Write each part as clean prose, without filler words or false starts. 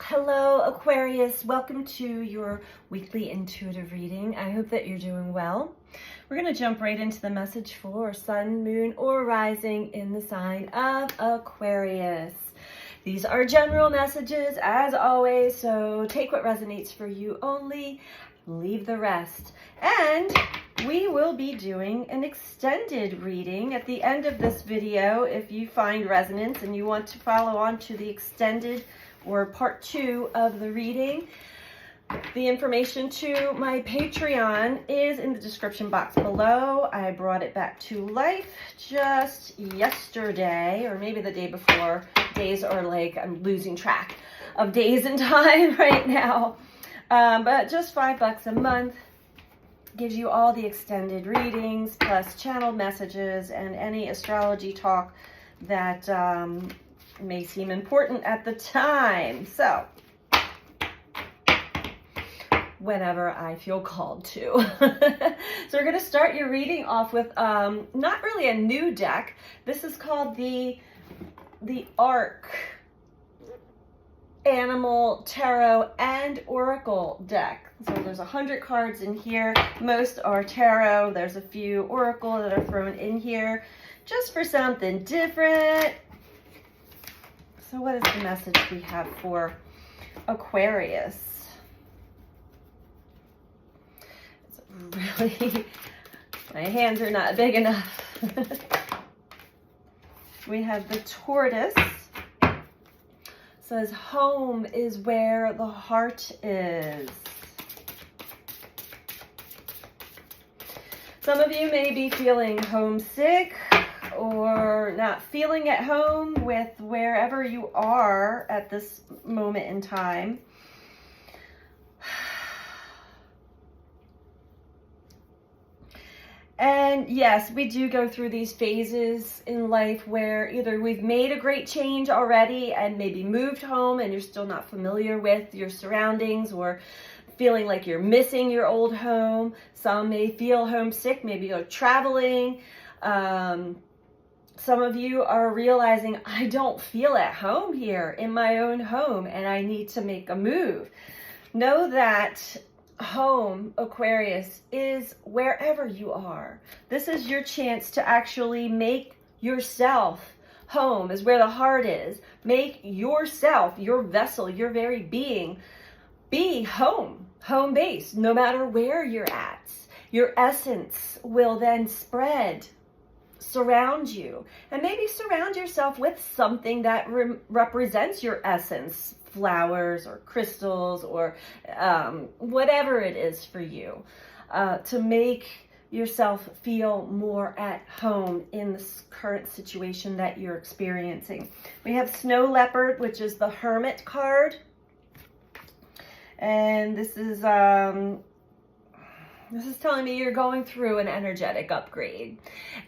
Hello, Aquarius. Welcome to your weekly intuitive reading. I hope that you're doing well. We're going to jump right into the message for Sun, Moon, or Rising in the sign of Aquarius. These are general messages, as always, so take what resonates for you only, leave the rest. And we will be doing an extended reading at the end of this video. If you find resonance and you want to follow on to the extended or part 2 of the reading, the information to my Patreon is in the description box below. I brought it back to life just yesterday, or maybe the day before. Days are like, I'm losing track of days and time right now. But just $5 a month gives you all the extended readings, plus channeled messages and any astrology talk that may seem important at the time. So, whenever I feel called to. So we're going to start your reading off with not really a new deck. This is called the ARC Animal Tarot and Oracle deck. So there's 100 cards in here. Most are tarot. There's a few oracle that are thrown in here just for something different. So what is the message we have for Aquarius? It's really, my hands are not big enough. We have the tortoise. Says home is where the heart is. Some of you may be feeling homesick or not feeling at home with wherever you are at this moment in time. And yes, we do go through these phases in life where either we've made a great change already and maybe moved home and you're still not familiar with your surroundings, or feeling like you're missing your old home. Some may feel homesick, maybe you're traveling. Some of you are realizing, I don't feel at home here in my own home and I need to make a move. Know that home, Aquarius, is wherever you are. This is your chance to actually make yourself home, is where the heart is. Make yourself, your vessel, your very being, be home base, no matter where you're at. Your essence will then spread, surround you, and maybe surround yourself with something that represents your essence. Flowers or crystals or whatever it is for you, to make yourself feel more at home in this current situation that you're experiencing. We have Snow Leopard, which is the Hermit card. And this is telling me you're going through an energetic upgrade.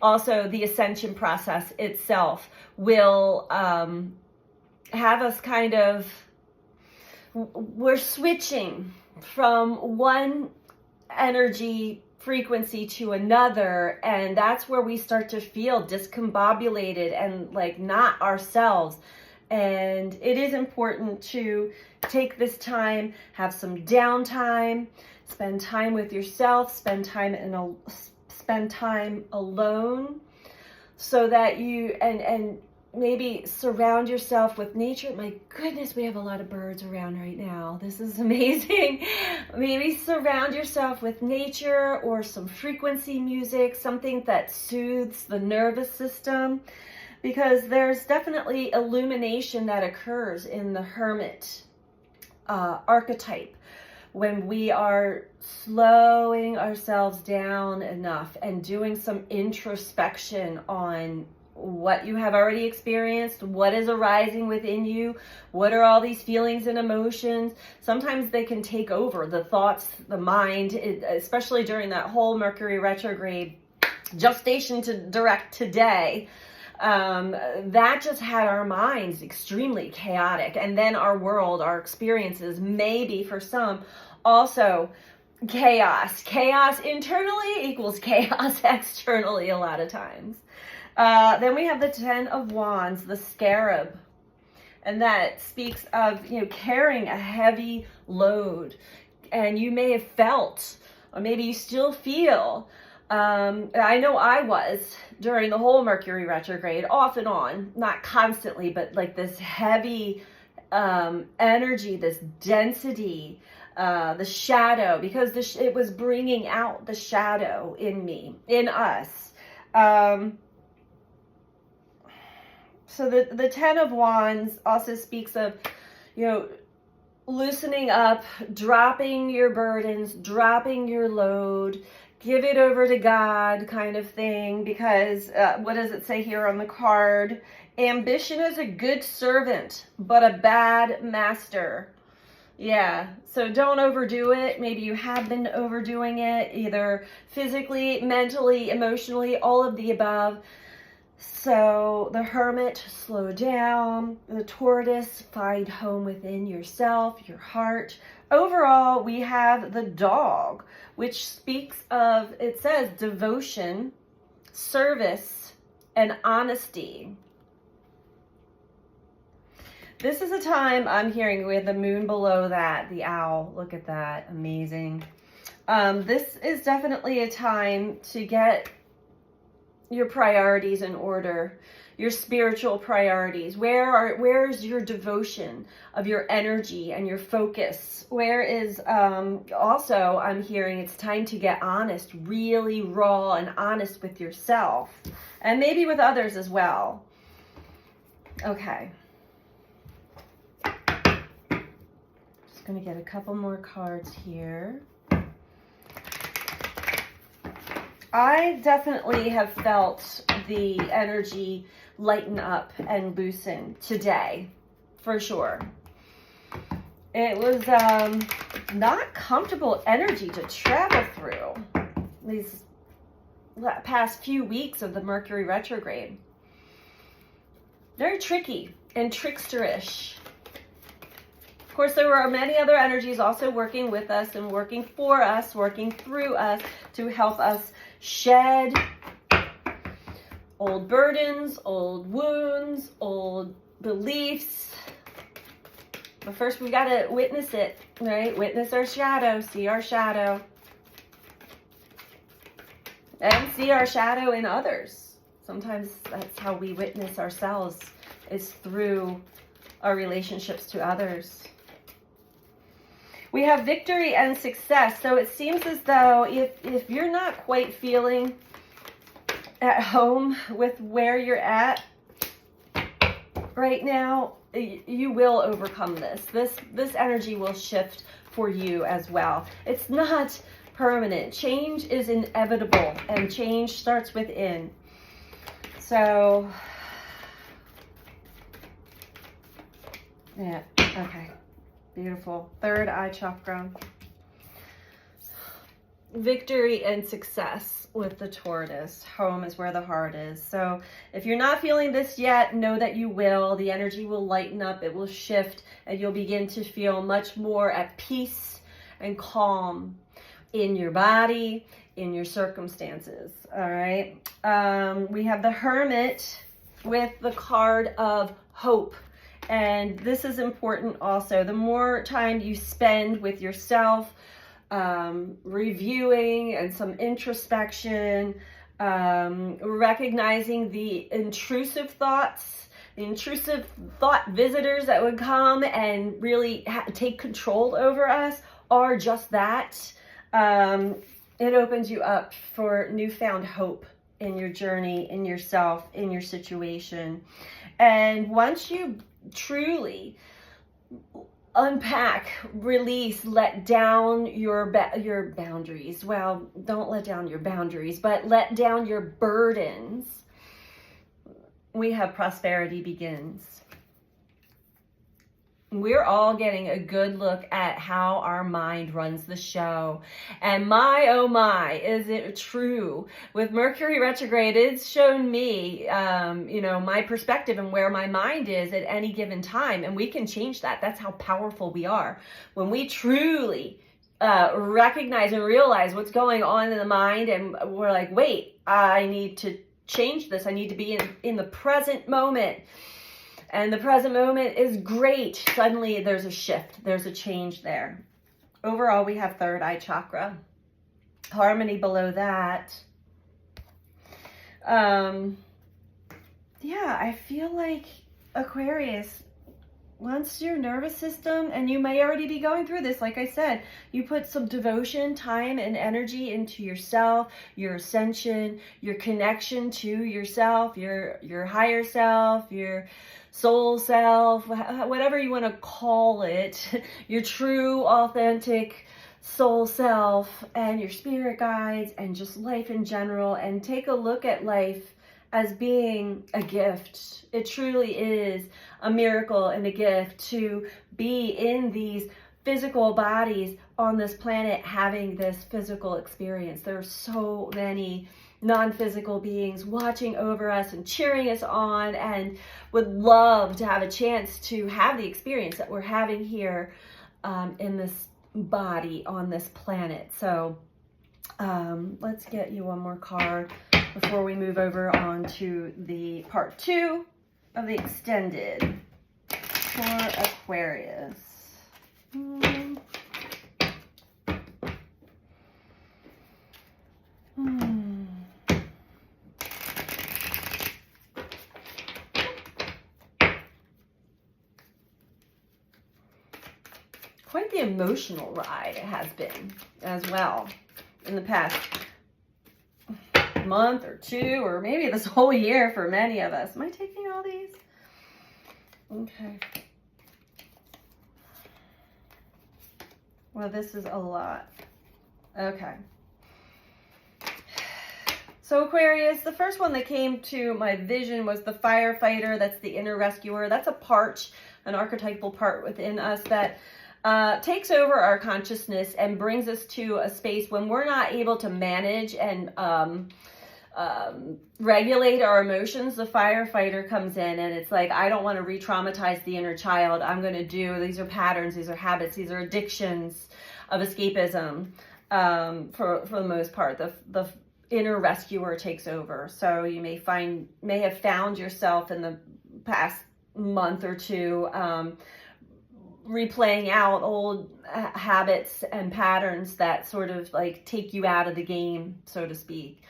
Also, the ascension process itself will have us kind of, we're switching from one energy frequency to another, and that's where we start to feel discombobulated and like not ourselves. And it is important to take this time, have some downtime, spend time with yourself, spend time alone, so that you and maybe surround yourself with nature. My goodness, we have a lot of birds around right now. This is amazing. Maybe surround yourself with nature or some frequency music, something that soothes the nervous system, because there's definitely illumination that occurs in the hermit archetype when we are slowing ourselves down enough and doing some introspection on what you have already experienced, what is arising within you, what are all these feelings and emotions. Sometimes they can take over the thoughts, the mind, especially during that whole Mercury retrograde gestation to direct today. That just had our minds extremely chaotic, and then our world, our experiences, maybe for some also chaos. Chaos internally equals chaos externally a lot of times. Then we have the Ten of Wands, the Scarab. And that speaks of, you know, carrying a heavy load. And you may have felt, or maybe you still feel, I know I was during the whole Mercury retrograde, off and on, not constantly, but like this heavy energy, this density, the shadow, because it was bringing out the shadow in me, in us. So the Ten of Wands also speaks of, you know, loosening up, dropping your burdens, dropping your load, give it over to God kind of thing, because what does it say here on the card? Ambition is a good servant, but a bad master. Yeah, so don't overdo it. Maybe you have been overdoing it, either physically, mentally, emotionally, all of the above. So the Hermit, slow down. The Tortoise, find home within yourself, your heart. Overall, we have the Dog, which speaks of, it says, devotion, service, and honesty. This is a time I'm hearing with the moon below that, the owl. Look at that, amazing. This is definitely a time to get your priorities in order, your spiritual priorities. Where's your devotion of your energy and your focus? Where is, also I'm hearing it's time to get honest, really raw and honest with yourself, and maybe with others as well. Okay. Just gonna get a couple more cards here. I definitely have felt the energy lighten up and loosen today, for sure. It was not comfortable energy to travel through these past few weeks of the Mercury retrograde. Very tricky and tricksterish. Of course, there were many other energies also working with us and working for us, working through us to help us shed old burdens, old wounds, old beliefs. But first we got to witness it, right? Witness our shadow, see our shadow. And see our shadow in others. Sometimes that's how we witness ourselves, is through our relationships to others. We have victory and success. So it seems as though if you're not quite feeling at home with where you're at right now, you will overcome this. This energy will shift for you as well. It's not permanent. Change is inevitable, and change starts within. So, yeah, okay. Beautiful. Third eye chakra. Victory and success with the Tortoise. Home is where the heart is. So if you're not feeling this yet, know that you will. The energy will lighten up. It will shift, and you'll begin to feel much more at peace and calm in your body, in your circumstances. All right. We have the Hermit with the card of hope. And this is important also. The more time you spend with yourself, reviewing and some introspection, recognizing the intrusive thoughts, the intrusive thought visitors that would come and really take control over us, are just that. It opens you up for newfound hope in your journey, in yourself, in your situation. And once you truly unpack, release, let down your boundaries. Well, don't let down your boundaries, but let down your burdens. We have prosperity begins. We're all getting a good look at how our mind runs the show. And my, oh my, is it true? With Mercury retrograde, it's shown me, my perspective and where my mind is at any given time. And we can change that. That's how powerful we are. When we truly recognize and realize what's going on in the mind, and we're like, wait, I need to change this. I need to be in the present moment. And the present moment is great. Suddenly there's a shift. There's a change there. Overall, we have third eye chakra. Harmony below that. Yeah, I feel like Aquarius, once your nervous system, and you may already be going through this, like I said, you put some devotion, time, and energy into yourself, your ascension, your connection to yourself, your higher self, your soul self, whatever you want to call it, your true, authentic soul self, and your spirit guides, and just life in general, and take a look at life as being a gift. It truly is a miracle and a gift to be in these physical bodies on this planet having this physical experience. There are so many non-physical beings watching over us and cheering us on, and would love to have a chance to have the experience that we're having here in this body on this planet. So let's get you one more card before we move over on to the part 2 of the extended for Aquarius. Quite the emotional ride it has been as well in the past month or 2, or maybe this whole year for many of us. Am I taking all these? Okay. Well, this is a lot. Okay. So Aquarius, the first one that came to my vision was the firefighter. That's the inner rescuer. That's a part, an archetypal part within us that takes over our consciousness and brings us to a space when we're not able to manage and regulate our emotions. The firefighter comes in and it's like, I don't want to re-traumatize the inner child. I'm going to do, these are patterns, these are habits, these are addictions of escapism. For the most part, the inner rescuer takes over. So you may have found yourself in the past month or 2 replaying out old habits and patterns that sort of like take you out of the game, so to speak.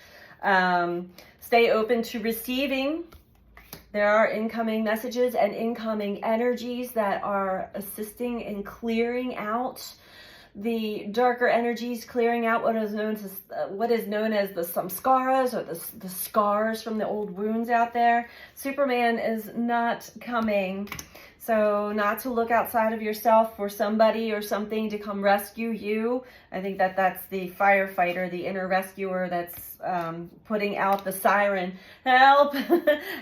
Stay open to receiving. There are incoming messages and incoming energies that are assisting in clearing out the darker energies, clearing out what is known as the samskaras, or the scars from the old wounds out there. Superman is not coming. So not to look outside of yourself for somebody or something to come rescue you. I think that's the firefighter, the inner rescuer that's putting out the siren. Help,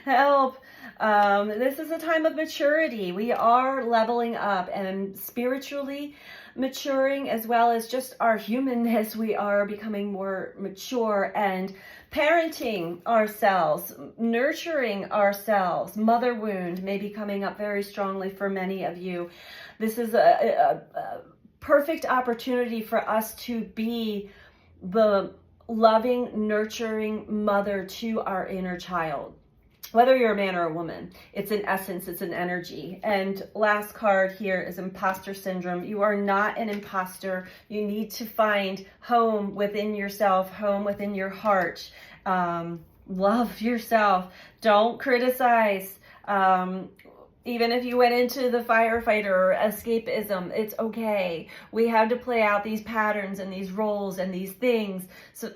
help. This is a time of maturity. We are leveling up and spiritually maturing, as well as just our humanness. We are becoming more mature and parenting ourselves, nurturing ourselves. Mother wound may be coming up very strongly for many of you. This is a perfect opportunity for us to be the loving, nurturing mother to our inner child. Whether you're a man or a woman, it's an essence, it's an energy. And last card here is imposter syndrome. You are not an imposter. You need to find home within yourself, home within your heart. Love yourself. Don't criticize. Even if you went into the firefighter or escapism, it's okay. We have to play out these patterns and these roles and these things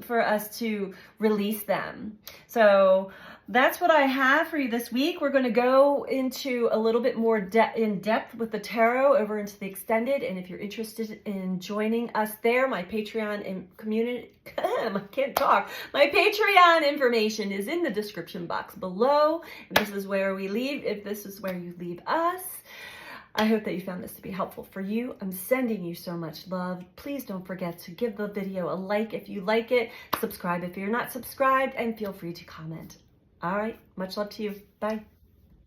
for us to release them. So that's what I have for you this week. We're going to go into a little bit more in depth with the tarot over into the extended. And if you're interested in joining us there, my Patreon community, I can't talk. My Patreon information is in the description box below. If this is where we leave, if this is where you leave us. I hope that you found this to be helpful for you. I'm sending you so much love. Please don't forget to give the video a like if you like it, subscribe if you're not subscribed, and feel free to comment. All right, much love to you. Bye.